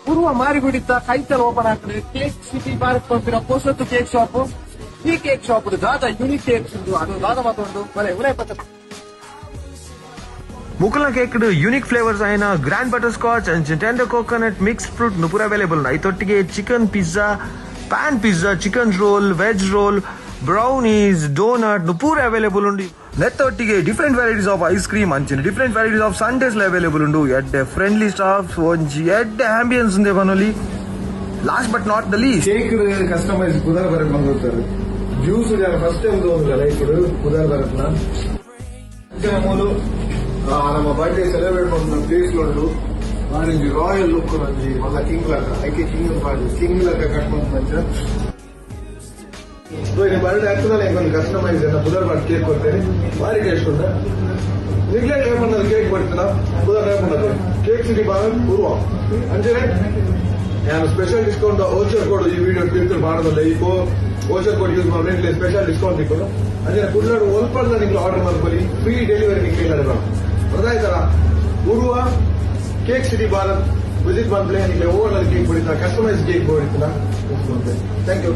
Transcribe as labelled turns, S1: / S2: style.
S1: ಪೂರ್ವ ಮಾರಿಗುಡಿತ ಕೈತಲ್ ಓಪನ್ ಆಗ್ತದೆ. ಕೇಕ್ ಸಿಟಿ ಭಾರತ್ ಪಂಪಿನ ಪೋಷತ್ತು ಕೇಕ್ ಶಾಪ್. ಈ ಕೇಕ್ ಶಾಪ್ ದಾದ ಯೂನಿಕ್ ಕೇಕ್ಸ್ ಉಂಟು. ಅದು ದಾದ ಮಾತೊಂದು ಬಲೆ ಉಲೈ ಪತ್ತ
S2: ಮುಕುಲ್ನ ಕೇಕ್ ಯೂನಿಕ್ ಫ್ಲೇವರ್ಸ್ ಆಯ್ನ grand butter scotch and tender coconut mix fruit ಪೂರ ಅವೈಲೇಬಲ್. ಐತೊಟ್ಟಿಗೆ chicken pizza, pan pizza, chicken roll, veg roll, brownies, donut ಪೂರ ಅವೈಲೇಬಲ್ ಉಂಡು. ನೆತ್ತೊಟ್ಟಿಗೆ different varieties of ice cream ಅಂಚಿನ different varieties of sundaes available ಉಂಡು. ಎಡ್ಡೆ friendly staff ಒಂಜಿ ಎಡ್ಡೆ ಆಂಬಿಯನ್ಸ್ ಉಂದೆ ಬನೊಲಿ. Last but not the least
S3: cake customise ಕುದಾರ ಬರಕ್ ಬಂದಿರ್ತಾರೆ. ಜ್ಯೂಸ್ ಫಸ್ಟ್ ಟೈಮ್ ಲೈಫ್ ಕುದಾರ ಬರತ್ನ ಮೂಲು ನಮ್ಮ ಬರ್ಡೇ ಸೆಲೆಬ್ರೇಟ್ ಮಾಡಿದ ಪ್ಲೇಸ್ ಉಂಟು. ನಾನಿಂಜಿ ರಾಯಲ್ ಲುಕ್ ನಂಜಿ ಮಲ್ಲ ಕಿಂಗ್ ಲಕ್ಕ ಐಕೆ ಕಿಂಗ್ ಲಕ್ಕ ಕಟ್ ಮಂಚ ಬರ್ಡೇ ಆಗ್ತದಲ್ಲ ಒಂದು ಕಸ್ಟಮೈಸ್ ಕುದಾರ ಮಾಡಿ ಕೇಕ್ ಕೊಡ್ತೇನೆ. ಭಾರಿ ಟೇಸ್ಟ್ ಉಂಟ. ನಿಗ್ಲೆಟ್ ಏಮನ್ನದು ಕೇಕ್ ಬರ್ತೀನ ಕುದಾರ ಏಮನ್ನದು ಕೇಕ್ ಸಿಟಿ ಭಾರತ್ ಪೂರ್ವ ಅಂಜನೆ ನಾನು ಸ್ಪೆಷಲ್ ಡಿಸ್ಕೌಂಟ್ ಓಚರ್ ಕೋಡ್ ಈ ವಿಡಿಯೋ ಕ್ಲಿಕ್ ಮಾಡೋದಿಲ್ಲ. ಈಗ ಓಚರ್ ಕೋಡ್ ಯೂಸ್ ಮಾಡಿ ಸ್ಪೆಷಲ್ ಡಿಸ್ಕೌಂಟ್ ಇಕ್ಕೊಂಡು ಅಂದ್ರೆ ಕುಡ್ಲಾಡು ಒಲ್ಪಡ್ದ ನಿಮ್ಗೆ ಆರ್ಡರ್ ಮಾಡ್ಕೊಳ್ಳಿ. ಫ್ರೀ ಡೆಲಿವರಿ ನಿಮ್ಗೆ ಗೊತ್ತಾಯ್ತಲ್ಲ. ಪೂರ್ವ ಕೇಕ್ ಸಿಟಿ ಭಾರತ್ ವಿಸಿಟ್ ಮಾಡ್ಲೇ ನಿಮಗೆ ಓವರ್ ಕೇಕ್ ಹೊಡಿತಾ ಕಸ್ಟಮೈಸ್ ಕೇಕ್ ಹೊಡಿತೀನ. Thank you.